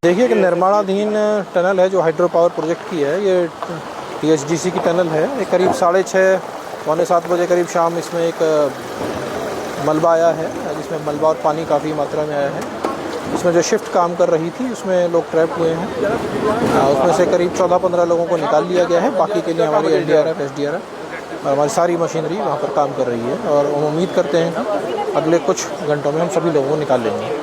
देखिए कि निर्माणाधीन टनल है जो हाइड्रो पावर प्रोजेक्ट की है, ये THDC की टनल है। ये करीब 6:30 पौने 7 बजे करीब शाम इसमें एक मलबा आया है, जिसमें मलबा और पानी काफ़ी मात्रा में आया है। इसमें जो शिफ्ट काम कर रही थी उसमें लोग ट्रैप हुए हैं। उसमें से करीब 14-15 लोगों को निकाल लिया गया है। बाकी के लिए हमारी NDRF, SDRF और हमारी सारी मशीनरी वहाँ पर काम कर रही है और हम उम्मीद करते हैं कि अगले कुछ घंटों में हम सभी लोगों को निकाल लेंगे।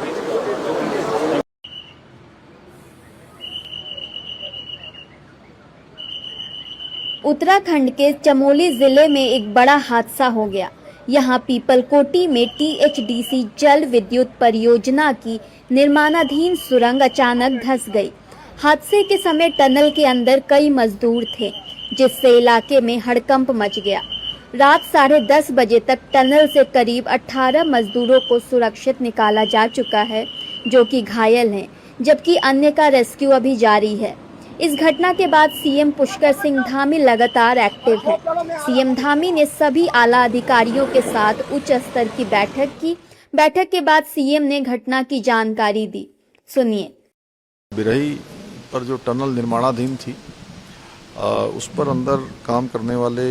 उत्तराखंड के चमोली जिले में एक बड़ा हादसा हो गया। यहाँ पीपलकोटी में THDC जल विद्युत परियोजना की निर्माणाधीन सुरंग अचानक धंस गई। हादसे के समय टनल के अंदर कई मजदूर थे, जिससे इलाके में हड़कंप मच गया। रात 10:30 बजे तक टनल से करीब 18 मजदूरों को सुरक्षित निकाला जा चुका है, जो कि घायल हैं, जबकि अन्य का रेस्क्यू अभी जारी है। इस घटना के बाद CM पुष्कर सिंह धामी लगातार एक्टिव है। CM धामी ने सभी आला अधिकारियों के साथ उच्च स्तर की बैठक की। बैठक के बाद CM ने घटना की जानकारी दी। सुनिए। बिरही पर जो टनल निर्माणाधीन थी, उस पर अंदर काम करने वाले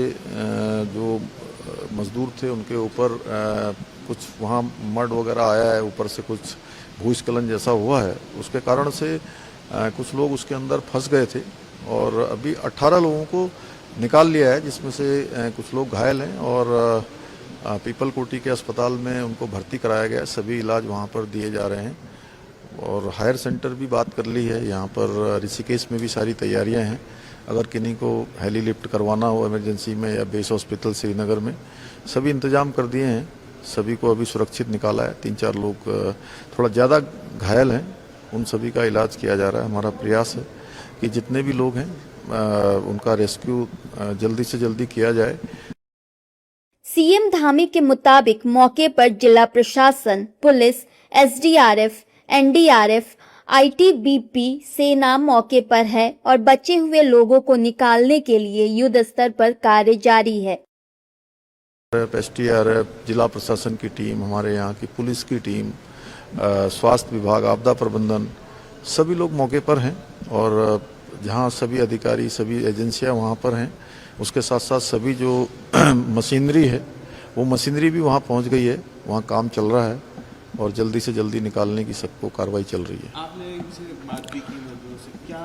जो मजदूर थे, उनके ऊपर कुछ वहाँ मड वगैरह आया है, ऊपर से कुछ भूस्खलन जैसा हुआ है। उसके कारण से कुछ लोग उसके अंदर फंस गए थे और अभी 18 लोगों को निकाल लिया है, जिसमें से कुछ लोग घायल हैं और पीपलकोटी के अस्पताल में उनको भर्ती कराया गया है। सभी इलाज वहाँ पर दिए जा रहे हैं और हायर सेंटर भी बात कर ली है। यहाँ पर ऋषिकेश में भी सारी तैयारियाँ हैं। अगर किन्हीं को हेली लिफ्ट करवाना हो इमरजेंसी में या बेस हॉस्पिटल श्रीनगर में, सभी इंतजाम कर दिए हैं। सभी को अभी सुरक्षित निकाला है। 3-4 लोग थोड़ा ज़्यादा घायल हैं, उन सभी का इलाज किया जा रहा है। हमारा प्रयास है कि जितने भी लोग हैं उनका रेस्क्यू जल्दी से जल्दी किया जाए। CM धामी के मुताबिक मौके पर जिला प्रशासन, पुलिस, SDRF, NDRF, ITBP सेना मौके पर है और बचे हुए लोगों को निकालने के लिए युद्ध स्तर पर कार्य जारी है। SDRF, जिला प्रशासन की टीम, हमारे यहाँ की पुलिस की टीम, स्वास्थ्य विभाग, आपदा प्रबंधन, सभी लोग मौके पर हैं और जहां सभी अधिकारी, सभी एजेंसियां वहां पर हैं। उसके साथ साथ सभी जो मशीनरी है, वो मशीनरी भी वहां पहुंच गई है। वहां काम चल रहा है और जल्दी से जल्दी निकालने की सबको कार्रवाई चल रही है। आपने इनसे बात भी की मजदूरों से, क्या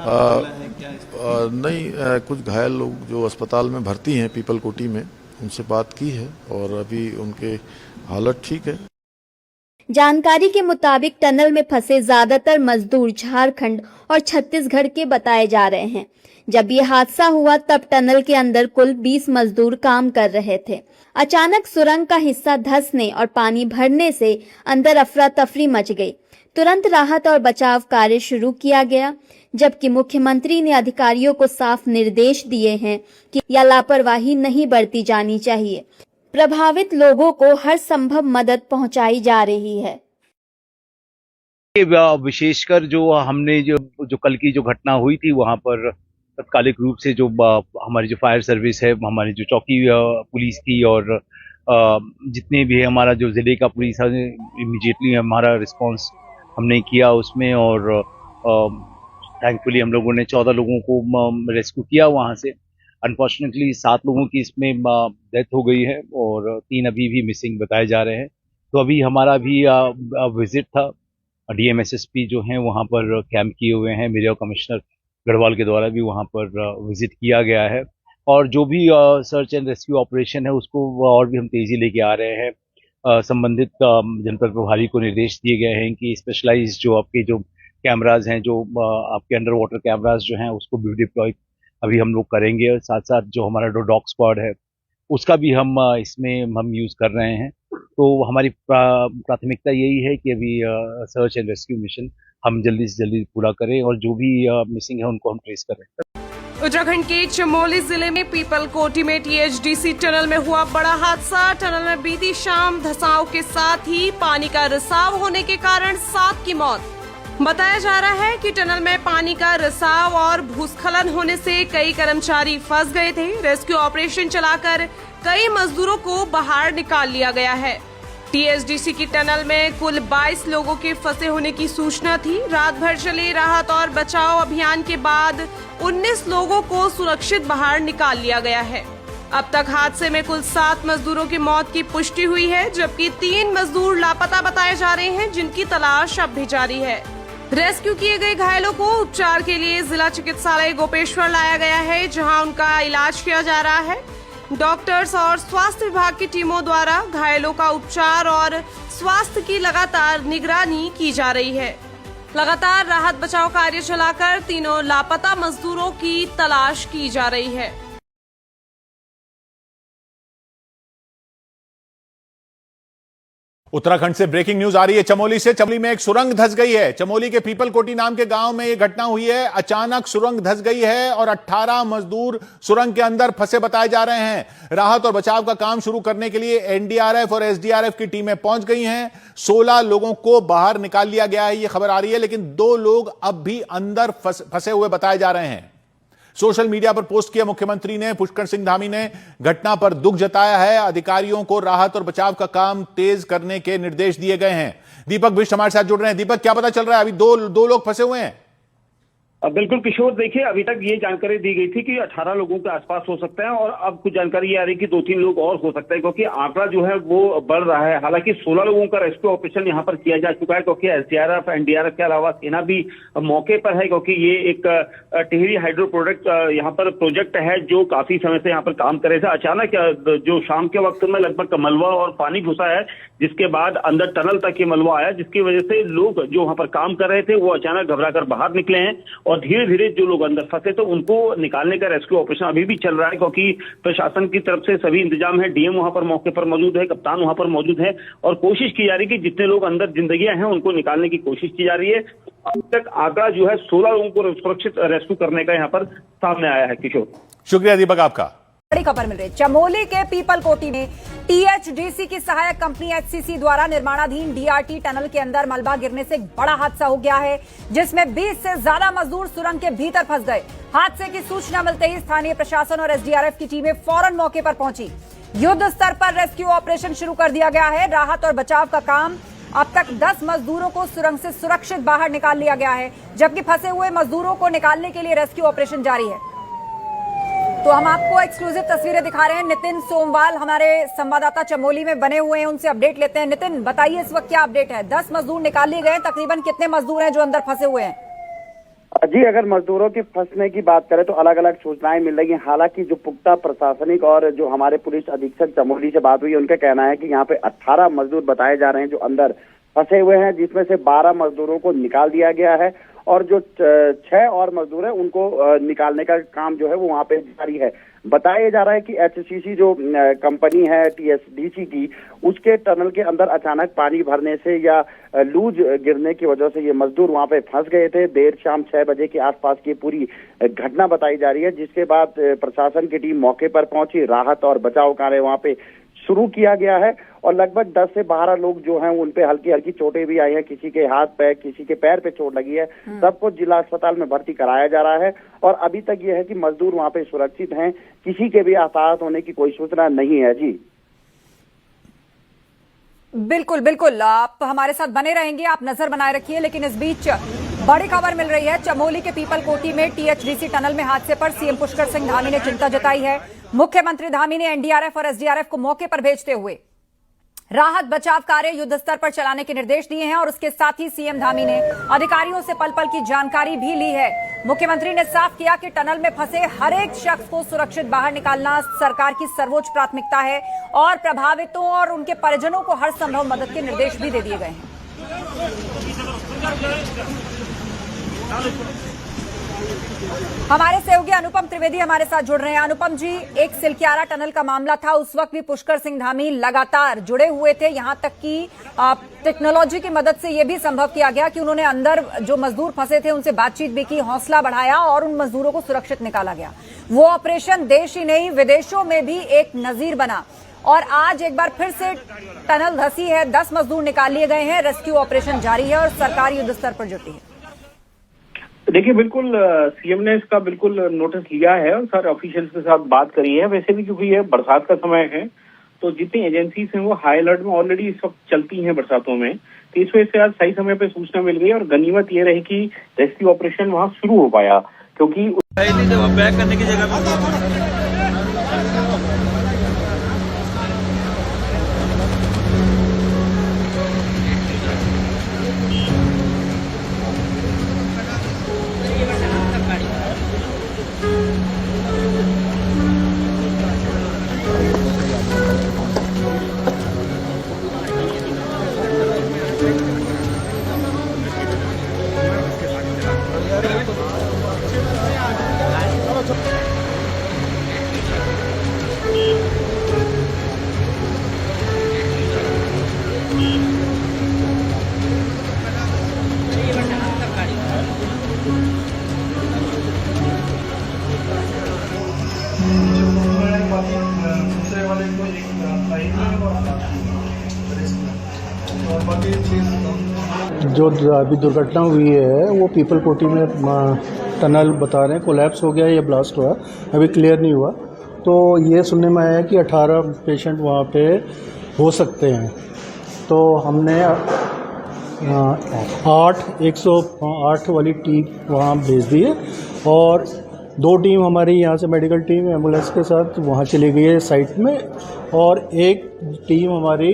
नहीं, कुछ घायल लोग जो अस्पताल में भर्ती हैं पीपलकोटी में, उनसे बात की है और अभी उनके हालत ठीक है। जानकारी के मुताबिक टनल में फंसे ज्यादातर मजदूर झारखंड और छत्तीसगढ़ के बताए जा रहे हैं। जब ये हादसा हुआ तब टनल के अंदर कुल 20 मजदूर काम कर रहे थे। अचानक सुरंग का हिस्सा धंसने और पानी भरने से अंदर अफरा तफरी मच गई। तुरंत राहत और बचाव कार्य शुरू किया गया, जबकि मुख्यमंत्री ने अधिकारियों को साफ निर्देश दिए हैं कि यह लापरवाही नहीं बरती जानी चाहिए। प्रभावित लोगों को हर संभव मदद पहुंचाई जा रही है। विशेषकर जो हमने जो कल की जो घटना हुई थी, वहां पर तत्कालिक रूप से जो हमारी जो फायर सर्विस है, हमारी जो चौकी पुलिस थी और जितने भी हमारा जो जिले का पुलिस है, इमीडिएटली हमारा रिस्पांस हमने किया उसमें और थैंकफुली हम लोगों ने 14 लोगों को रेस्क्यू किया वहां से। अनफॉर्चुनेटली 7 लोगों की इसमें डेथ हो गई है और 3 अभी भी मिसिंग बताए जा रहे हैं। तो अभी हमारा भी विजिट था, DMSSP जो हैं वहाँ पर कैंप किए हुए हैं, मेरे कमिश्नर गढ़वाल के द्वारा भी वहाँ पर विजिट किया गया है और जो भी सर्च एंड रेस्क्यू ऑपरेशन है उसको और भी हम तेजी लेके आ रहे हैं। संबंधित जनपद प्रभारी को निर्देश दिए गए हैं कि स्पेशलाइज जो आपके जो कैमराज हैं, जो आपके अंडर वाटर कैमराज जो हैं, उसको भी डिप्लॉय अभी हम लोग करेंगे और साथ साथ जो हमारा जो डॉग स्क्वाड है उसका भी इसमें हम यूज कर रहे हैं। तो हमारी प्राथमिकता यही है कि अभी सर्च एंड रेस्क्यू मिशन हम जल्दी से जल्दी पूरा करें और जो भी मिसिंग है उनको हम ट्रेस करें। उत्तराखंड के चमोली जिले में पीपलकोटी में THDC टनल में हुआ बड़ा हादसा। टनल में बीती शाम धंसाव के साथ ही पानी का रिसाव होने के कारण 7 की मौत। बताया जा रहा है कि टनल में पानी का रिसाव और भूस्खलन होने से कई कर्मचारी फंस गए थे। रेस्क्यू ऑपरेशन चलाकर कई मजदूरों को बाहर निकाल लिया गया है। टीएचडीसी की टनल में कुल 22 लोगों के फंसे होने की सूचना थी। रात भर चले राहत और बचाव अभियान के बाद 19 लोगों को सुरक्षित बाहर निकाल लिया गया है। अब तक हादसे में कुल 7 मजदूरों की मौत की पुष्टि हुई है, जबकि 3 मजदूर लापता बताए जा रहे हैं, जिनकी तलाश अब भी जारी है। रेस्क्यू किए गए घायलों को उपचार के लिए जिला चिकित्सालय गोपेश्वर लाया गया है, जहां उनका इलाज किया जा रहा है। डॉक्टर्स और स्वास्थ्य विभाग की टीमों द्वारा घायलों का उपचार और स्वास्थ्य की लगातार निगरानी की जा रही है। लगातार राहत बचाव कार्य चलाकर तीनों लापता मजदूरों की तलाश की जा रही है। उत्तराखंड से ब्रेकिंग न्यूज आ रही है चमोली से। चमोली में एक सुरंग धंस गई है। चमोली के पीपल कोटी नाम के गांव में यह घटना हुई है। अचानक सुरंग धंस गई है और 18 मजदूर सुरंग के अंदर फंसे बताए जा रहे हैं। राहत और बचाव का काम शुरू करने के लिए एनडीआरएफ और एसडीआरएफ की टीमें पहुंच गई हैं। 16 लोगों को बाहर निकाल लिया गया है, यह खबर आ रही है, लेकिन 2 लोग अब भी अंदर फंसे हुए बताए जा रहे हैं। सोशल मीडिया पर पोस्ट किया मुख्यमंत्री ने, पुष्कर सिंह धामी ने घटना पर दुख जताया है। अधिकारियों को राहत और बचाव का काम तेज करने के निर्देश दिए गए हैं। दीपक बिष्ट हमारे साथ जुड़ रहे हैं। दीपक, क्या पता चल रहा है? अभी दो लोग फंसे हुए हैं। बिल्कुल किशोर, देखिए अभी तक ये जानकारी दी गई थी कि 18 लोगों के आसपास हो सकते हैं और अब कुछ जानकारी ये आ रही है कि 2-3 लोग और हो सकते हैं, क्योंकि आंकड़ा जो है वो बढ़ रहा है। हालांकि 16 लोगों का रेस्क्यू ऑपरेशन यहाँ पर किया जा चुका है, क्योंकि एसडीआरएफ एनडीआरएफ के अलावा सेना भी मौके पर है, क्योंकि ये एक टिहरी हाइड्रो प्रोडक्ट यहाँ पर प्रोजेक्ट है जो काफी समय से यहाँ पर काम कर रहे थे। अचानक जो शाम के वक्त में लगभग मलबा और पानी घुसा है, जिसके बाद अंदर टनल तक ये मलबा आया, जिसकी वजह से लोग जो वहां पर काम कर रहे थे वो अचानक घबराकर बाहर निकले हैं और धीरे धीरे जो लोग अंदर फंसे तो उनको निकालने का रेस्क्यू ऑपरेशन अभी भी चल रहा है, क्योंकि प्रशासन की तरफ से सभी इंतजाम है। डीएम वहां पर मौके पर मौजूद है, कप्तान वहां पर मौजूद है और कोशिश की जा रही है कि जितने लोग अंदर जिंदगियां हैं उनको निकालने की कोशिश की जा रही है। अब तक आंकड़ा जो है 16 लोगों को सुरक्षित रेस्क्यू करने का यहाँ पर सामने आया है। किशोर, शुक्रिया दीपक आपका। बड़ी खबर मिल रही है। चमोली के पीपल कोटी में टीएचडीसी की सहायक कंपनी एचसीसी द्वारा निर्माणाधीन डीआरटी टनल के अंदर मलबा गिरने से एक बड़ा हादसा हो गया है, जिसमें 20 से ज्यादा मजदूर सुरंग के भीतर फंस गए। हादसे की सूचना मिलते ही स्थानीय प्रशासन और एसडीआरएफ की टीमें फौरन मौके पर पहुंची। युद्ध स्तर पर रेस्क्यू ऑपरेशन शुरू कर दिया गया है। राहत और बचाव का काम अब तक 10 मजदूरों को सुरंग से सुरक्षित बाहर निकाल लिया गया है, जबकि फंसे हुए मजदूरों को निकालने के लिए रेस्क्यू ऑपरेशन जारी है। तो हम आपको एक्सक्लूसिव तस्वीरें दिखा रहे हैं। नितिन सोमवाल हमारे संवाददाता चमोली में बने हुए हैं, उनसे अपडेट लेते हैं। नितिन, बताइए इस वक्त क्या अपडेट है? 10 मजदूर निकाल लिए गए, तकरीबन कितने मजदूर हैं जो अंदर फंसे हुए हैं? जी, अगर मजदूरों के फंसने की बात करें तो अलग अलग सूचनाएं मिल रही हैं। हालांकि जो पुख्ता प्रशासनिक और जो हमारे पुलिस अधीक्षक चमोली से बात हुई, उनका कहना है कि यहाँ पे 18 मजदूर बताए जा रहे हैं जो अंदर फंसे हुए हैं, जिसमें से 12 मजदूरों को निकाल दिया गया है और जो 6 और मजदूर हैं उनको निकालने का काम जो है वो वहाँ पे जारी है। बताया जा रहा है कि एचसीसी जो कंपनी है टीएचडीसी की, उसके टनल के अंदर अचानक पानी भरने से या लूज गिरने की वजह से ये मजदूर वहाँ पे फंस गए थे। देर शाम 6 बजे के आसपास की पूरी घटना बताई जा रही है, जिसके बाद प्रशासन की टीम मौके पर पहुंची। राहत और बचाव कार्य वहाँ पे शुरू किया गया है और लगभग 10 से 12 लोग जो हैं उन पे हल्की हल्की चोटें भी आई हैं। किसी के हाथ पे, किसी के पैर पे चोट लगी है। सबको जिला अस्पताल में भर्ती कराया जा रहा है और अभी तक ये है कि मजदूर वहाँ पे सुरक्षित हैं, किसी के भी हताहत होने की कोई सूचना नहीं है। जी बिल्कुल बिल्कुल, आप हमारे साथ बने रहेंगे, आप नजर बनाए रखिए। लेकिन इस बीच बड़ी खबर मिल रही है। चमोली के पीपल कोटी में टीएचडीसी टनल में हादसे पर सीएम पुष्कर सिंह धामी ने चिंता जताई है। मुख्यमंत्री धामी ने एनडीआरएफ और एसडीआरएफ को मौके पर भेजते हुए राहत बचाव कार्य युद्ध स्तर पर चलाने के निर्देश दिए हैं और उसके साथ ही सीएम धामी ने अधिकारियों से पल पल की जानकारी भी ली है। मुख्यमंत्री ने साफ किया कि टनल में फंसे हर एक शख्स को सुरक्षित बाहर निकालना सरकार की सर्वोच्च प्राथमिकता है और प्रभावितों और उनके परिजनों को हर संभव मदद के निर्देश भी दे दिए गए हैं। हमारे सहयोगी अनुपम त्रिवेदी हमारे साथ जुड़ रहे हैं। अनुपम जी, एक सिलक्यारा टनल का मामला था, उस वक्त भी पुष्कर सिंह धामी लगातार जुड़े हुए थे। यहां तक कि टेक्नोलॉजी की मदद से यह भी संभव किया गया कि उन्होंने अंदर जो मजदूर फंसे थे उनसे बातचीत भी की, हौसला बढ़ाया और उन मजदूरों को सुरक्षित निकाला गया। वो ऑपरेशन देश ही नहीं विदेशों में भी एक नजीर बना और आज एक बार फिर से टनल धंसी है, 10 मजदूर निकाल लिए गए हैं, रेस्क्यू ऑपरेशन जारी है और सरकार युद्ध स्तर पर जुटी है। देखिए, बिल्कुल सीएम ने इसका बिल्कुल नोटिस लिया है और सारे ऑफिशियल्स के साथ बात करी है। वैसे भी क्योंकि ये बरसात का समय है तो जितनी एजेंसीज हैं वो हाई अलर्ट में ऑलरेडी इस वक्त चलती हैं बरसातों में, तो इस वजह से आज सही समय पे सूचना मिल गई और गनीमत ये रही कि रेस्क्यू ऑपरेशन वहां शुरू हो पाया, क्योंकि बैक करने की जगह जो अभी दुर्घटना हुई है वो पीपल कोटी में टनल बता रहे हैं कोलैप्स हो गया या ब्लास्ट हुआ, अभी क्लियर नहीं हुआ। तो ये सुनने में आया कि 18 पेशेंट वहाँ पे हो सकते हैं। तो हमने 108 वाली टीम वहाँ भेज दी है और 2 टीम हमारी यहाँ से मेडिकल टीम एम्बुलेंस के साथ वहाँ चली गई है साइट में और एक टीम हमारी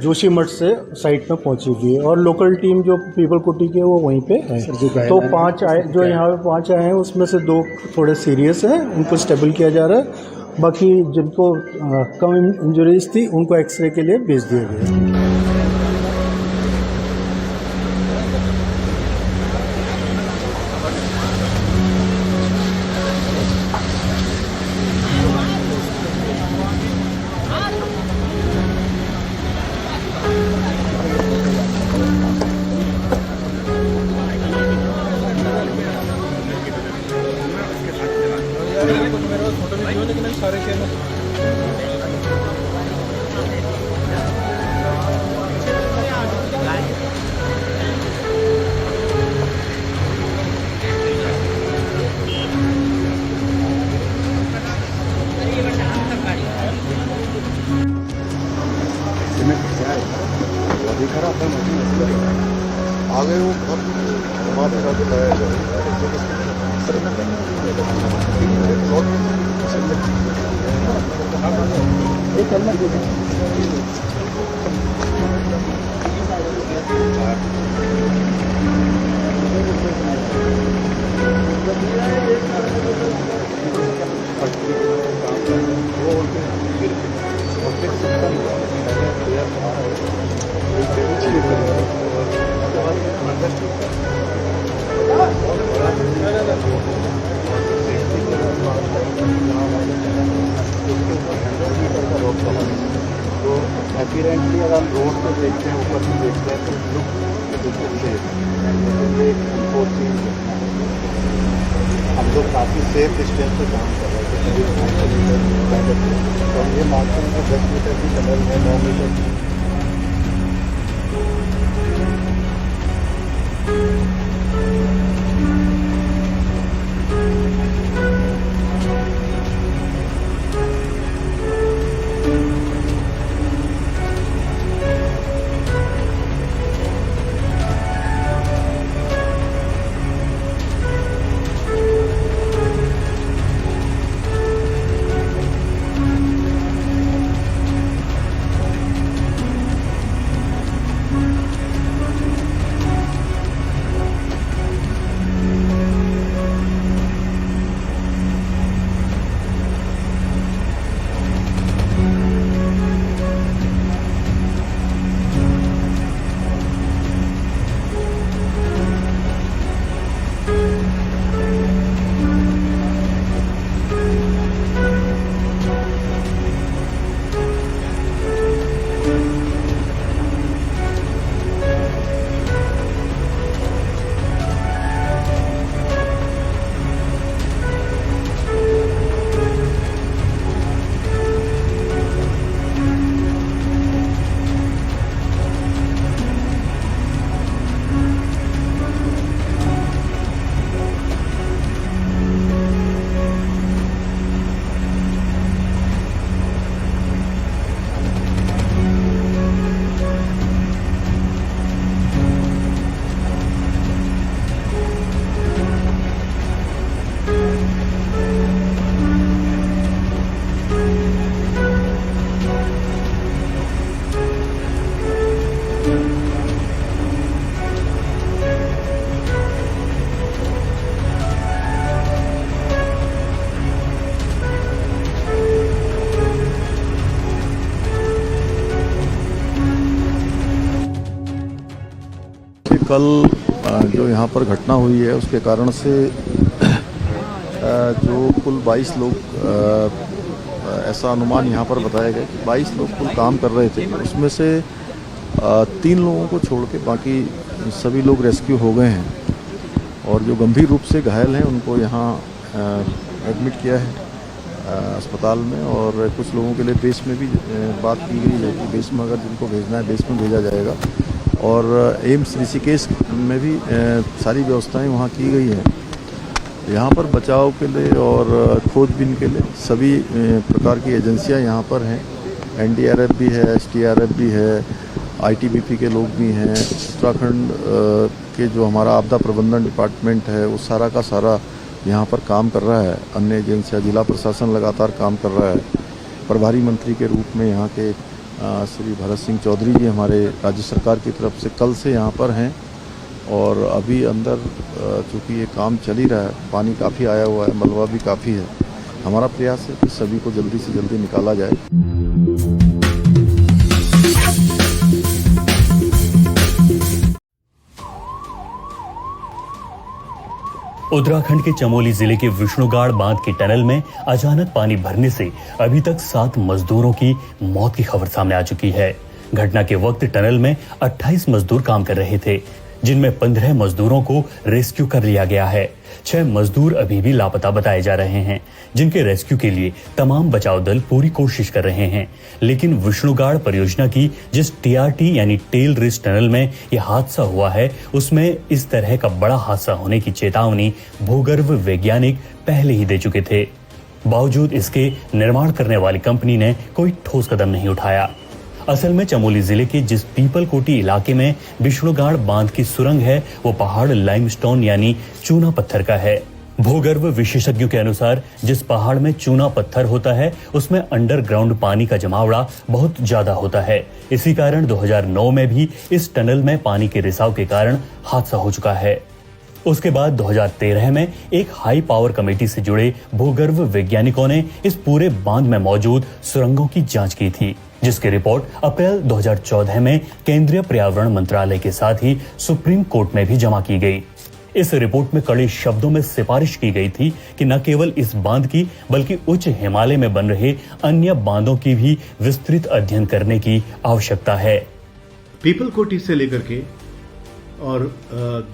जोशीमठ से साइट में पहुंची हुई है और लोकल टीम जो पीपल कोटी के वो वहीं पे है। तो 5 आए, जो यहाँ पे 5 आए हैं उसमें से 2 थोड़े सीरियस हैं, उनको स्टेबल किया जा रहा है। बाकी जिनको कम इंजरीज थी उनको एक्सरे के लिए भेज दिया गया। आगे वो हमारे साथ बताया तो एपीरेंटली अगर हम रोड पर देखते हैं, ऊपर से देखते हैं तो बिल्कुल सेफ हम लोग काफ़ी सेफ डिस्टेंस पे काम कर रहे थे। तो ये मानते हैं कि 10 मीटर की टनल है, 9 मीटर की। कल जो यहाँ पर घटना हुई है उसके कारण से जो कुल 22 लोग ऐसा अनुमान यहाँ पर बताया गया कि 22 लोग कुल काम कर रहे थे, उसमें से 3 लोगों को छोड़ के बाकी सभी लोग रेस्क्यू हो गए हैं और जो गंभीर रूप से घायल हैं उनको यहाँ एडमिट किया है अस्पताल में। और कुछ लोगों के लिए बेस में भी बात की गई है कि बेस में अगर जिनको भेजना है बेस में भेजा जाएगा। और एम्स ऋषिकेश में भी सारी व्यवस्थाएं वहाँ की गई हैं। यहाँ पर बचाव के लिए और खोजबीन के लिए सभी प्रकार की एजेंसियाँ यहाँ पर हैं। NDRF भी है, STRF भी है, ITBP के लोग भी हैं, उत्तराखंड के जो हमारा आपदा प्रबंधन डिपार्टमेंट है वो सारा का सारा यहाँ पर काम कर रहा है। अन्य एजेंसियाँ, जिला प्रशासन लगातार काम कर रहा है। प्रभारी मंत्री के रूप में यहाँ के श्री भरत सिंह चौधरी जी हमारे राज्य सरकार की तरफ से कल से यहाँ पर हैं और अभी अंदर चूँकि ये काम चल ही रहा है, पानी काफ़ी आया हुआ है, मलबा भी काफ़ी है। हमारा प्रयास है कि सभी को जल्दी से जल्दी निकाला जाए। उत्तराखंड के चमोली जिले के विष्णुगाड़ बांध के टनल में अचानक पानी भरने से अभी तक 7 मजदूरों की मौत की खबर सामने आ चुकी है। घटना के वक्त टनल में 28 मजदूर काम कर रहे थे, जिनमें 15 मजदूरों को रेस्क्यू कर लिया गया है। 6 मजदूर अभी भी लापता बताए जा रहे हैं, जिनके रेस्क्यू के लिए तमाम बचाव दल पूरी कोशिश कर रहे हैं। लेकिन विष्णुगाड़ परियोजना की जिस TRT यानी टेल रिज टनल में यह हादसा हुआ है, उसमें इस तरह का बड़ा हादसा होने की चेतावनी भूगर्भ वैज्ञानिक पहले ही दे चुके थे। बावजूद इसके निर्माण करने वाली कंपनी ने कोई ठोस कदम नहीं उठाया। असल में चमोली जिले के जिस पीपल कोटी इलाके में विष्णुगाड़ बांध की सुरंग है, वो पहाड़ लाइमस्टोन यानी चूना पत्थर का है। भूगर्भ विशेषज्ञों के अनुसार जिस पहाड़ में चूना पत्थर होता है, उसमें अंडरग्राउंड पानी का जमावड़ा बहुत ज्यादा होता है। इसी कारण 2009 में भी इस टनल में पानी के रिसाव के कारण हादसा हो चुका है। उसके बाद 2013 में एक हाई पावर कमेटी से जुड़े भूगर्भ वैज्ञानिकों ने इस पूरे बांध में मौजूद सुरंगों की जांच की थी, जिसकी रिपोर्ट अप्रैल 2014 में केंद्रीय पर्यावरण मंत्रालय के साथ ही सुप्रीम कोर्ट में भी जमा की गई। इस रिपोर्ट में कड़े शब्दों में सिफारिश की गई थी कि न केवल इस बांध की बल्कि उच्च हिमालय में बन रहे अन्य बांधों की भी विस्तृत अध्ययन करने की आवश्यकता है। पीपल कोटी से लेकर के और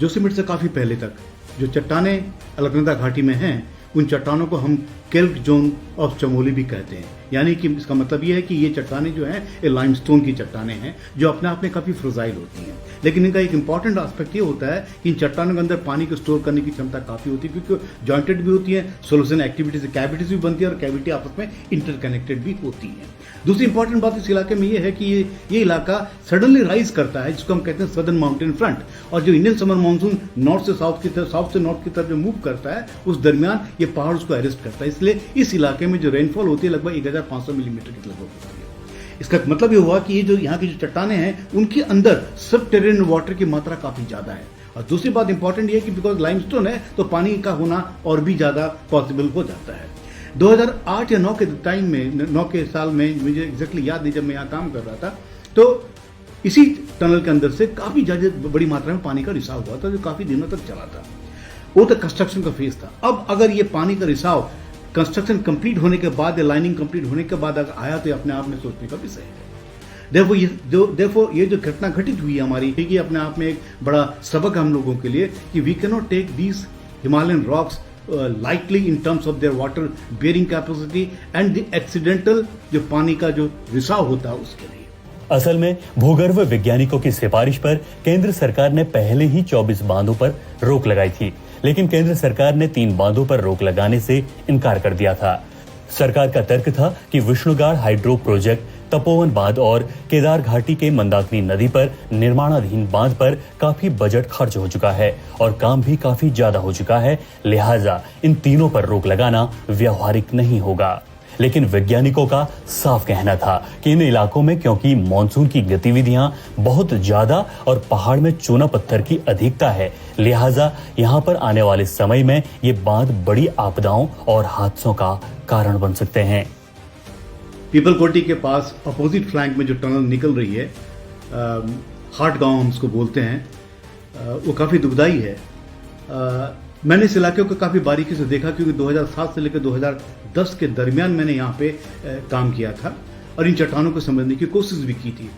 जोशीमठ से काफी पहले तक जो चट्टाने अलकनंदा घाटी में हैं, उन चट्टानों को हम केल्ट जोन ऑफ चमोली भी कहते हैं। यानी कि इसका मतलब ये है कि ये चट्टाने जो हैं ये लाइमस्टोन की चट्टाने हैं, जो अपने आप में काफी फ्रजाइल होती हैं। लेकिन इनका एक इंपॉर्टेंट एस्पेक्ट ये होता है कि इन चट्टानों के अंदर पानी को स्टोर करने की क्षमता काफी होती है, क्योंकि जॉइंटेड भी होती है, सोल्यूशन एक्टिविटीज कैविटीज भी बनती है और कैविटी आपस में इंटरकनेक्टेड भी होती है। दूसरी इंपॉर्टेंट बात इस इलाके में ये है कि ये इलाका सडनली राइज करता है, जिसको हम कहते हैं सदर्न माउंटेन फ्रंट। और जो इंडियन समर मानसून नॉर्थ से साउथ की तरफ, साउथ से नॉर्थ की तरफ जो मूव करता है, उस दरमियान ये पहाड़ उसको अरेस्ट करता है। इसलिए इस इलाके में जो रेनफॉल होती है लगभग 1500 मिलीमीटर की लगभग होती है। इसका मतलब ये हुआ कि ये जो यहाँ की जो चट्टाने हैं, उनके अंदर सब टेरेन वाटर की मात्रा काफी ज्यादा है। और दूसरी बात इंपॉर्टेंट ये है कि बिकॉज लाइमस्टोन है तो पानी का होना और भी ज्यादा पॉसिबल हो जाता है। 2008 या 9 के टाइम में, 9 के साल में, मुझे एग्जैक्टली याद नहीं, जब मैं यहाँ काम कर रहा था, तो इसी टनल के अंदर से काफी ज्यादा बड़ी मात्रा में पानी का रिसाव हुआ था, जो काफी दिनों तक चला था। वो तो कंस्ट्रक्शन का फेज था। अब अगर ये पानी का रिसाव कंस्ट्रक्शन कंप्लीट होने के बाद या लाइनिंग कंप्लीट होने के बाद अगर आया, तो ये अपने आप में सोचने का विषय है। Therefore, ये जो घटना घटित हुई हमारी, ये अपने आप में एक बड़ा सबक हम लोगों के लिए कि we can not take these Himalayan rocks lightly in terms of their water bearing capacity and the accidental जो पानी का जो रिसाव होता है उसके लिए। असल में भूगर्भ वैज्ञानिकों की सिफारिश पर केंद्र सरकार ने पहले ही 24 बांधों पर रोक लगाई थी, लेकिन केंद्र सरकार ने 3 बांधों पर रोक लगाने से इनकार कर दिया था। सरकार का तर्क था कि विष्णुगाड़ हाइड्रो प्रोजेक्ट, तपोवन बांध और केदार घाटी के मंदाकिनी नदी पर निर्माणाधीन बांध पर काफी बजट खर्च हो चुका है और काम भी काफी ज्यादा हो चुका है, लिहाजा इन तीनों पर रोक लगाना व्यवहारिक नहीं होगा। लेकिन वैज्ञानिकों का साफ कहना था कि इन इलाकों में क्योंकि मानसून की गतिविधियां बहुत ज्यादा और पहाड़ में चूना पत्थर की अधिकता है, लिहाजा यहां पर आने वाले समय में ये बांध बड़ी आपदाओं और हादसों का कारण बन सकते हैं। पीपल कोटी के पास अपोजिट फ्लैंक में जो टनल निकल रही है, हाट गांव हम इसको बोलते हैं, वो काफ़ी दुखदाई है। मैंने इस इलाके को काफ़ी बारीकी से देखा क्योंकि 2007 से लेकर 2010 के दरमियान मैंने यहाँ पे काम किया था और इन चट्टानों को समझने की कोशिश भी की थी।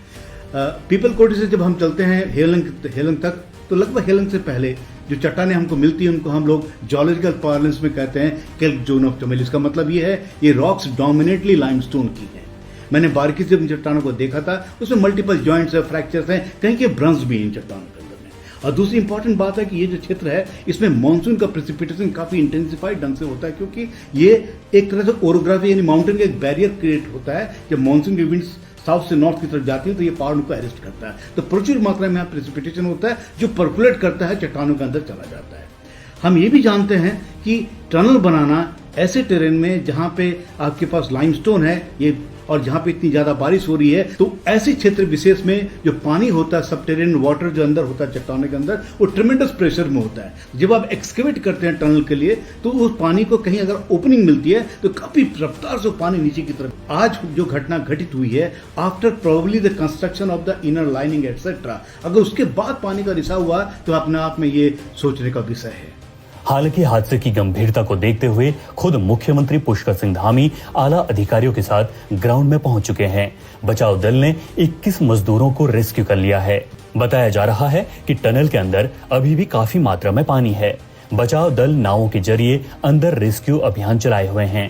पीपल कोटी से जब हम चलते हैं हेलंग तक, तो लगभग हेलंग से पहले जो चट्टानें हमको मिलती हैं उनको हम लोग जियोलॉजिकल पार्लेंस में कहते हैं केल्क जोन ऑफ चमेली। इसका मतलब ये है ये रॉक्स डोमिनेटली लाइमस्टोन की हैं। मैंने बारीकी से इन चट्टानों को देखा था, उसमें मल्टीपल जॉइंट्स है, फ्रैक्चर्स हैं, कहीं के ब्रंस भी हैं इन चट्टानों के अंदर में। और दूसरी इंपॉर्टेंट बात है कि ये जो क्षेत्र है इसमें मानसून का प्रेसिपिटेशन काफी इंटेंसिफाइड ढंग से होता है क्योंकि ये एक तरह से ओरोग्राफी यानी माउंटेन का एक बैरियर क्रिएट होता है। जब मानसून की विंड्स साउथ से नॉर्थ की तरफ जाती है तो ये पहाड़ों को अरेस्ट करता है, तो प्रचुर मात्रा में यहाँ प्रेसिपिटेशन होता है जो पर्कुलेट करता है, चट्टानों के अंदर चला जाता है। हम ये भी जानते हैं कि टनल बनाना ऐसे टेरेन में जहाँ पे आपके पास लाइमस्टोन है ये और जहाँ पे इतनी ज्यादा बारिश हो रही है, तो ऐसे क्षेत्र विशेष में जो पानी होता है, सबटेरेन वाटर जो अंदर होता है चट्टानों के अंदर, वो ट्रेमेंडस प्रेशर में होता है। जब आप एक्सकेवेट करते हैं टनल के लिए तो उस पानी को कहीं अगर ओपनिंग मिलती है तो काफी रफ्तार से पानी नीचे की तरफ। आज जो घटना घटित हुई है after probably the construction of the inner lining etcetera, अगर उसके बाद पानी का रिसाव हुआ तो अपने आप में ये सोचने का विषय है। हालांकि हादसे की गंभीरता को देखते हुए खुद मुख्यमंत्री पुष्कर सिंह धामी आला अधिकारियों के साथ ग्राउंड में पहुंच चुके हैं। बचाव दल ने 21 मजदूरों को रेस्क्यू कर लिया है। बताया जा रहा है कि टनल के अंदर अभी भी काफी मात्रा में पानी है। बचाव दल नावों के जरिए अंदर रेस्क्यू अभियान चलाए हुए हैं।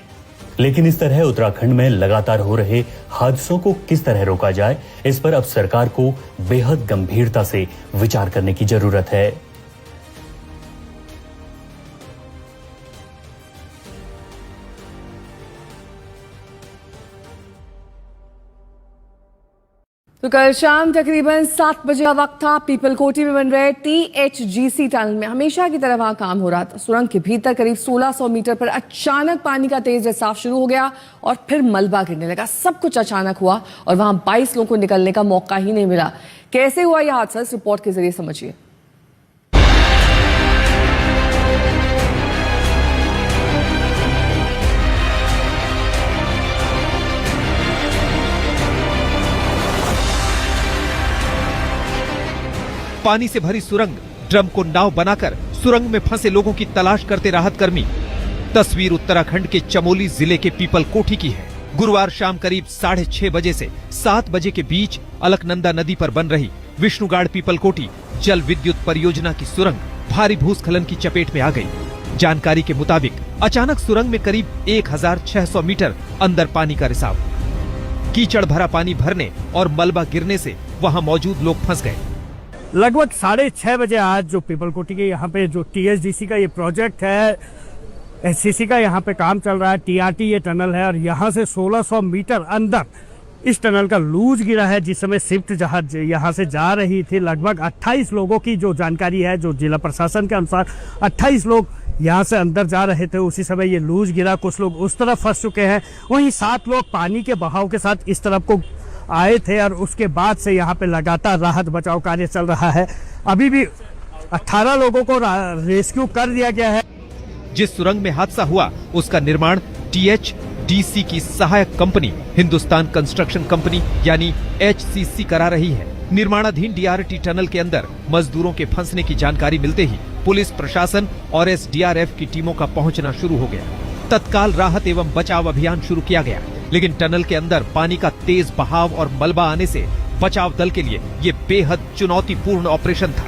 लेकिन इस तरह उत्तराखंड में लगातार हो रहे हादसों को किस तरह रोका जाए, इस पर अब सरकार को बेहद गंभीरता से विचार करने की जरूरत है। तो कल शाम तकरीबन 7 बजे का वक्त था। पीपल कोटी में बन रहे THGC टनल में हमेशा की तरह वहां काम हो रहा था। सुरंग के भीतर करीब 1600 मीटर पर अचानक पानी का तेज रिसाव शुरू हो गया और फिर मलबा गिरने लगा। सब कुछ अचानक हुआ और वहां 22 लोगों को निकलने का मौका ही नहीं मिला। कैसे हुआ यह हादसा, इस रिपोर्ट के जरिए समझिए। पानी से भरी सुरंग, ड्रम को नाव बनाकर सुरंग में फंसे लोगों की तलाश करते राहत कर्मी। तस्वीर उत्तराखंड के चमोली जिले के पीपल कोठी की है। गुरुवार शाम करीब 6:30 बजे से 7 बजे के बीच अलकनंदा नदी पर बन रही विष्णुगाड़ पीपल कोटी जल विद्युत परियोजना की सुरंग भारी भूस्खलन की चपेट में आ गई। जानकारी के मुताबिक अचानक सुरंग में करीब 1600 मीटर अंदर पानी का रिसाव। कीचड़ भरा पानी भरने और मलबा गिरने से वहां मौजूद लोग फंस गए। लगभग 6:30 बजे आज जो पीपल कोटी के यहाँ पे जो THDC का ये प्रोजेक्ट है, SCC का यहाँ पे काम चल रहा है, TRT ये टनल है और यहाँ से 1600 मीटर अंदर इस टनल का लूज गिरा है। जिस समय स्विफ्ट जहाज यहाँ से जा रही थी, लगभग 28 लोगों की जो जानकारी है, जो जिला प्रशासन के अनुसार 28 लोग यहाँ से अंदर जा रहे थे, उसी समय ये लूज गिरा। कुछ लोग उस तरफ फंस चुके हैं, वहीं 7 लोग पानी के बहाव के साथ इस तरफ को आए थे और उसके बाद से यहाँ पे लगातार राहत बचाव कार्य चल रहा है। अभी भी 18 लोगों को रेस्क्यू कर दिया गया है। जिस सुरंग में हादसा हुआ उसका निर्माण THDC की सहायक कंपनी हिंदुस्तान कंस्ट्रक्शन कंपनी यानी HCC करा रही है। निर्माणाधीन DRT टनल के अंदर मजदूरों के फंसने की जानकारी मिलते ही पुलिस प्रशासन और SDRF की टीमों का पहुंचना शुरू हो गया। तत्काल राहत एवं बचाव अभियान शुरू किया गया, लेकिन टनल के अंदर पानी का तेज बहाव और मलबा आने से बचाव दल के लिए ये बेहद चुनौतीपूर्ण ऑपरेशन था।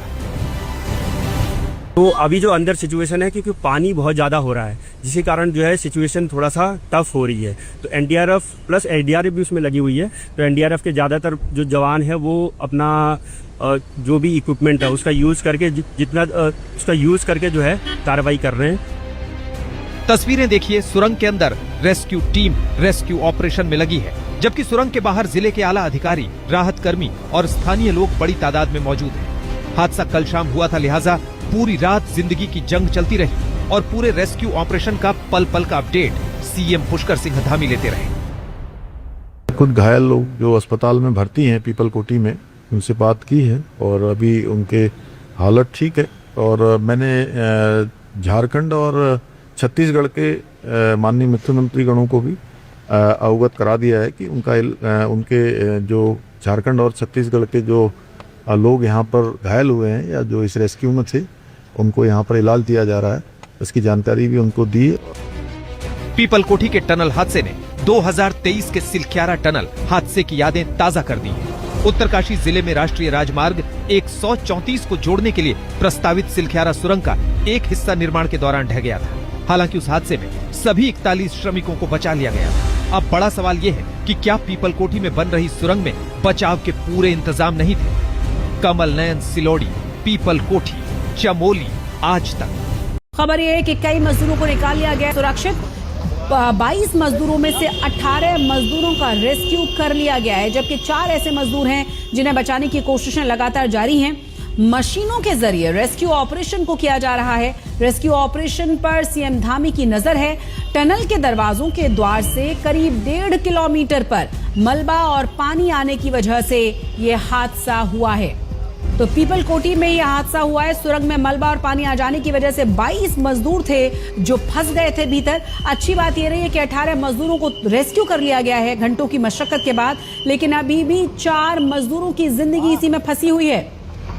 तो अभी जो अंदर सिचुएशन है, क्योंकि पानी बहुत ज्यादा हो रहा है, जिसके कारण जो है सिचुएशन थोड़ा सा टफ हो रही है। तो NDRF प्लस SDRF भी उसमें लगी हुई है। तो NDRF के ज्यादातर जो जवान है वो अपना जो भी इक्विपमेंट है उसका यूज करके जो है कार्रवाई कर रहे हैं। तस्वीरें देखिए, सुरंग के अंदर रेस्क्यू टीम रेस्क्यू ऑपरेशन में लगी है, जबकि सुरंग के बाहर जिले के आला अधिकारी, राहत कर्मी और स्थानीय लोग बड़ी तादाद में मौजूद हैं। हादसा कल शाम हुआ था, लिहाजा पूरी रात जिंदगी की जंग चलती रही और पूरे रेस्क्यू ऑपरेशन का पल पल का अपडेट CM पुष्कर सिंह धामी लेते रहे। खुद घायल लोग जो अस्पताल में भर्ती हैं पीपल कोटी में, उनसे बात की है और अभी उनके हालत ठीक है। और मैंने झारखंड और छत्तीसगढ़ के माननीय मुख्यमंत्री गणों को भी अवगत करा दिया है कि उनके जो झारखंड और छत्तीसगढ़ के जो लोग यहाँ पर घायल हुए हैं या जो इस रेस्क्यू में थे उनको यहाँ पर इलाज दिया जा रहा है, इसकी जानकारी भी उनको दी। पीपल कोठी के टनल हादसे ने 2023 के सिलख्यारा टनल हादसे की यादें ताजा कर दी हैं। उत्तरकाशी जिले में राष्ट्रीय राजमार्ग 134 को जोड़ने के लिए प्रस्तावित सिलख्यारा सुरंग का एक हिस्सा निर्माण के दौरान ढह गया था। हालांकि उस हादसे में सभी 41 श्रमिकों को बचा लिया गया था। अब बड़ा सवाल ये है कि क्या पीपल कोठी में बन रही सुरंग में बचाव के पूरे इंतजाम नहीं थे? कमल नयन, सिलोड़ी, पीपल कोठी, चमोली, आज तक। खबर यह है कि कई मजदूरों को निकाल लिया गया सुरक्षित। 22 मजदूरों में से 18 मजदूरों का रेस्क्यू कर लिया गया है, जबकि 4 ऐसे मजदूर हैं जिन्हें बचाने की कोशिशें लगातार जारी हैं। मशीनों के जरिए रेस्क्यू ऑपरेशन को किया जा रहा है। रेस्क्यू ऑपरेशन पर सीएम धामी की नजर है। टनल के दरवाजों के द्वार से करीब 1.5 किलोमीटर पर मलबा और पानी आने की वजह से यह हादसा हुआ है। तो पीपल कोठी में यह हादसा हुआ है। सुरंग में मलबा और पानी आ जाने की वजह से 22 मजदूर थे जो फंस गए थे भीतर। अच्छी बात यह रही है कि 18 मजदूरों को रेस्क्यू कर लिया गया है घंटों की मशक्कत के बाद, लेकिन अभी भी 4 मजदूरों की जिंदगी इसी में फंसी हुई है।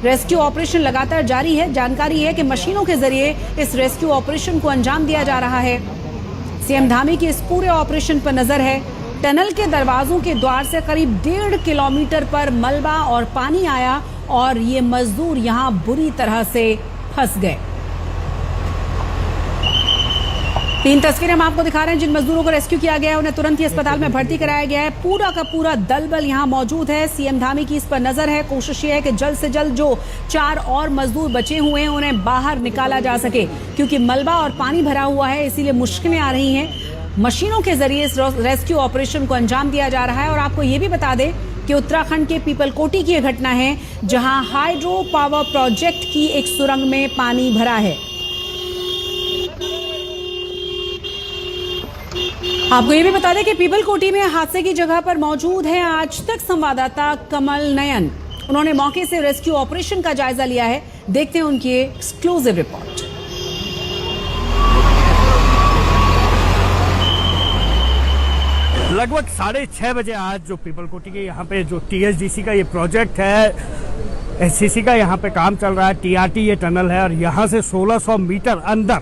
रेस्क्यू ऑपरेशन लगातार जारी है। जानकारी है कि मशीनों के जरिए इस रेस्क्यू ऑपरेशन को अंजाम दिया जा रहा है। सीएम धामी की इस पूरे ऑपरेशन पर नजर है। टनल के दरवाजों के द्वार से करीब 1.5 किलोमीटर पर मलबा और पानी आया और ये मजदूर यहां बुरी तरह से फंस गए। 3 तस्वीरें हम आपको दिखा रहे हैं जिन मजदूरों को रेस्क्यू किया गया है, उन्हें तुरंत ही अस्पताल में भर्ती कराया गया है। पूरा का पूरा दल बल यहां मौजूद है। सीएम धामी की इस पर नजर है। कोशिश ये है कि जल्द से जल्द जो 4 और मजदूर बचे हुए हैं उन्हें बाहर निकाला जा सके, क्योंकि मलबा और पानी भरा हुआ है, इसीलिए मुश्किलें आ रही हैं। मशीनों के जरिए इस रेस्क्यू ऑपरेशन को अंजाम दिया जा रहा है। और आपको ये भी बता दें कि उत्तराखंड के पीपल कोठी की यह घटना है जहां हाइड्रो पावर प्रोजेक्ट की एक सुरंग में पानी भरा है। आपको ये भी बता दें कि पीपल कोठी में हादसे की जगह पर मौजूद है आज तक संवाददाता कमल नयन। उन्होंने मौके से रेस्क्यू ऑपरेशन का जायजा लिया है। देखते हैं उनकी एक्सक्लूसिव रिपोर्ट। लगभग 6:30 बजे आज जो पीपल कोठी के यहाँ पे जो THDC का ये प्रोजेक्ट है, SCC का यहाँ पे काम चल रहा है। TRT ये टनल है और यहाँ से 1600 मीटर अंदर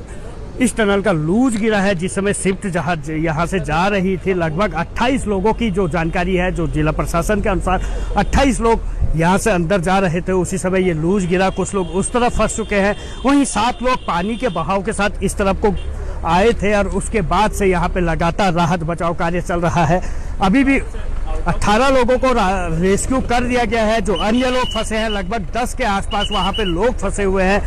इस टनल का लूज गिरा है। जिस समय स्विफ्ट जहाज यहाँ से जा रही थी, लगभग 28 लोगों की जो जानकारी है, जो जिला प्रशासन के अनुसार 28 लोग यहाँ से अंदर जा रहे थे, उसी समय ये लूज गिरा। कुछ लोग उस तरफ फंस चुके हैं, वहीं 7 लोग पानी के बहाव के साथ इस तरफ को आए थे और उसके बाद से यहाँ पे लगातार राहत बचाव कार्य चल रहा है। अभी भी 18 लोगों को रेस्क्यू कर दिया गया है। जो अन्य लोग फंसे हैं, लगभग 10 के आसपास वहाँ पे लोग फंसे हुए हैं,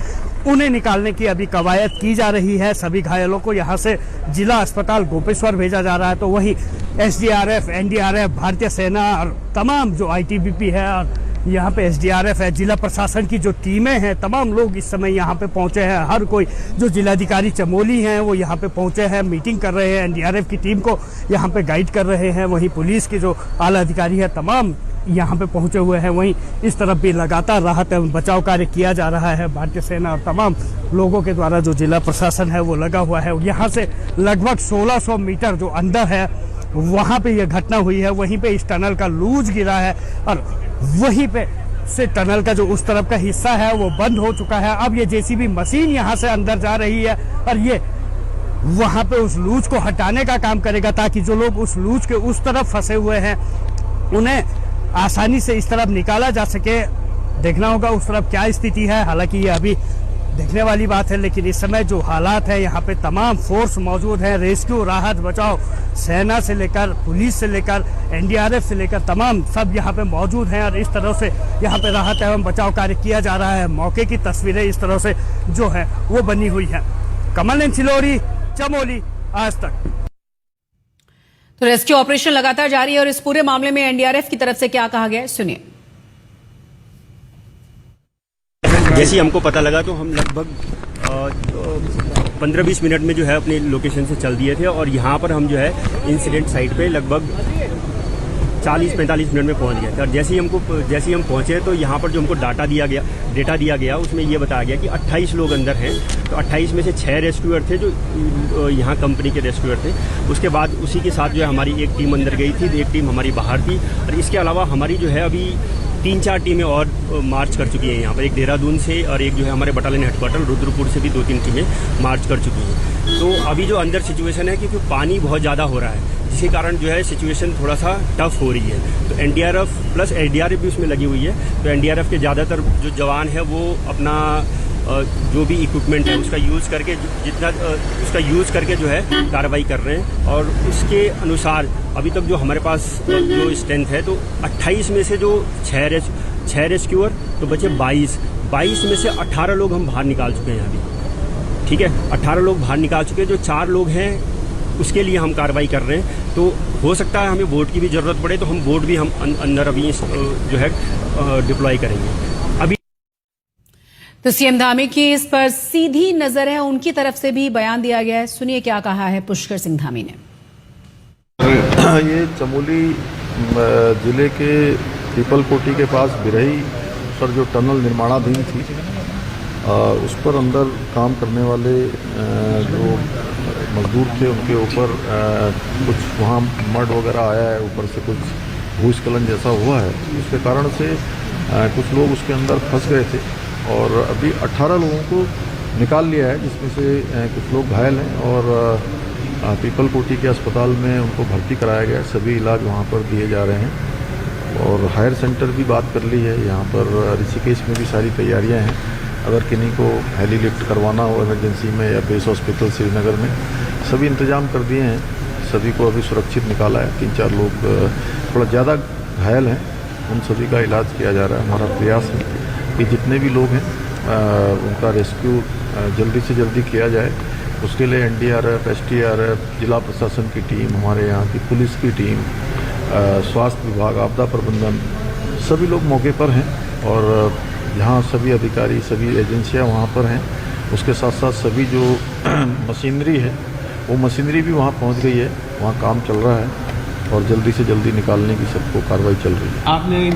उन्हें निकालने की अभी कवायद की जा रही है। सभी घायलों को यहाँ से जिला अस्पताल गोपेश्वर भेजा जा रहा है। तो वही SDRF, NDRF, भारतीय सेना और तमाम जो ITBP है और यहाँ पे SDRF है, जिला प्रशासन की जो टीमें हैं, तमाम लोग इस समय यहाँ पे पहुँचे हैं। हर कोई, जो जिलाधिकारी चमोली हैं वो यहाँ पे पहुँचे हैं, मीटिंग कर रहे हैं, NDRF की टीम को यहाँ पे गाइड कर रहे हैं। वहीं पुलिस के जो आला अधिकारी है, तमाम यहाँ पे पहुँचे हुए हैं। वहीं इस तरफ भी लगातार राहत एवं बचाव कार्य किया जा रहा है। भारतीय सेना और तमाम लोगों के द्वारा जो जिला प्रशासन है वो लगा हुआ है। यहाँ से लगभग 1600 मीटर जो अंदर है वहाँ पे यह घटना हुई है। वहीं पे इस टनल का लूज गिरा है और वहीं पे से टनल का जो उस तरफ का हिस्सा है वो बंद हो चुका है। अब ये JCB मशीन यहाँ से अंदर जा रही है और ये वहाँ पे उस लूज को हटाने का काम करेगा, ताकि जो लोग उस लूज के उस तरफ फंसे हुए हैं उन्हें आसानी से इस तरफ निकाला जा सके। देखना होगा उस तरफ क्या स्थिति है, हालांकि ये अभी देखने वाली बात है। लेकिन इस समय जो हालात है, यहाँ पे तमाम फोर्स मौजूद है। रेस्क्यू, राहत बचाव, सेना से लेकर पुलिस से लेकर NDRF से लेकर तमाम सब यहाँ पे मौजूद हैं और इस तरह से यहाँ पे राहत एवं बचाव कार्य किया जा रहा है। मौके की तस्वीरें इस तरह से जो है वो बनी हुई है। कमल नयन, सिलोड़ी, चमोली, आज तक। तो रेस्क्यू ऑपरेशन लगातार जारी है और इस पूरे मामले में NDRF की तरफ से क्या कहा गया है, सुनिए। जैसे ही हमको पता लगा तो हम लगभग 15-20 मिनट में जो है अपने लोकेशन से चल दिए थे और यहाँ पर हम जो है इंसिडेंट साइट पे लगभग 40-45 मिनट में पहुँच गए थे। और जैसे ही हम पहुँचे तो यहाँ पर जो हमको डेटा दिया गया उसमें ये बताया गया कि 28 लोग अंदर हैं। तो 28 में से 6 रेस्क्यूअर थे जो यहाँ कंपनी के रेस्क्यूअर थे। उसके बाद उसी के साथ जो है हमारी एक टीम अंदर गई थी, एक टीम हमारी बाहर थी और इसके अलावा हमारी जो है अभी 3-4 टीमें और मार्च कर चुकी हैं यहाँ पर, एक देहरादून से और एक जो है हमारे बटालियन हेडक्वार्टर रुद्रपुर से भी 2-3 टीमें मार्च कर चुकी हैं। तो अभी जो अंदर सिचुएशन है क्योंकि पानी बहुत ज़्यादा हो रहा है, जिसके कारण जो है सिचुएशन थोड़ा सा टफ हो रही है। तो एनडीआरएफ प्लस एसडीआरएफ भी उसमें लगी हुई है। तो एनडीआरएफ के ज़्यादातर जो जवान है वो अपना जो भी इक्विपमेंट है उसका यूज़ करके जो है कार्रवाई कर रहे हैं। और उसके अनुसार अभी तक जो हमारे पास जो स्ट्रेंथ है, तो 28 में से जो 6 रेस्क्यूअर तो बचे 22 में से 18 लोग हम बाहर निकाल चुके हैं अभी। ठीक है, 18 लोग बाहर निकाल चुके हैं। जो 4 लोग हैं उसके लिए हम कार्रवाई कर रहे हैं। तो हो सकता है हमें बोट की भी ज़रूरत पड़े, तो हम बोट भी हम अंदर अभी जो है डिप्लॉय करेंगे। तो सीएम धामी की इस पर सीधी नजर है, उनकी तरफ से भी बयान दिया गया है। सुनिए क्या कहा है पुष्कर सिंह धामी ने। ये चमोली जिले के पीपल कोटी के पास बिरही पर जो टनल निर्माणाधीन थी, उस पर अंदर काम करने वाले जो मजदूर थे उनके ऊपर कुछ वहाँ मड वगैरह आया है, ऊपर से कुछ भूस्खलन जैसा हुआ है। इसके कारण से कुछ लोग उसके अंदर फंस गए थे और अभी 18 लोगों को निकाल लिया है, जिसमें से कुछ लोग घायल हैं और पीपल कोटी के अस्पताल में उनको भर्ती कराया गया है। सभी इलाज वहाँ पर दिए जा रहे हैं और हायर सेंटर भी बात कर ली है। यहाँ पर ऋषिकेश में भी सारी तैयारियाँ हैं। अगर किन्हीं को हेली लिफ्ट करवाना हो इमरजेंसी में या बेस हॉस्पिटल श्रीनगर में, सभी इंतजाम कर दिए हैं। सभी को अभी सुरक्षित निकाला है। 3-4 लोग थोड़ा ज़्यादा घायल हैं, उन सभी का इलाज किया जा रहा है। हमारा प्रयास है कि जितने भी लोग हैं उनका रेस्क्यू जल्दी से जल्दी किया जाए। उसके लिए एनडीआरएफ, एसडीआरएफ, जिला प्रशासन की टीम, हमारे यहाँ की पुलिस की टीम, स्वास्थ्य विभाग, आपदा प्रबंधन, सभी लोग मौके पर हैं और यहाँ सभी अधिकारी, सभी एजेंसियाँ वहाँ पर हैं। उसके साथ साथ सभी जो मशीनरी है वो मशीनरी भी वहाँ पहुँच गई है, वहाँ काम चल रहा है और जल्दी से जल्दी निकालने की सबको कार्रवाई चल रही है। आपने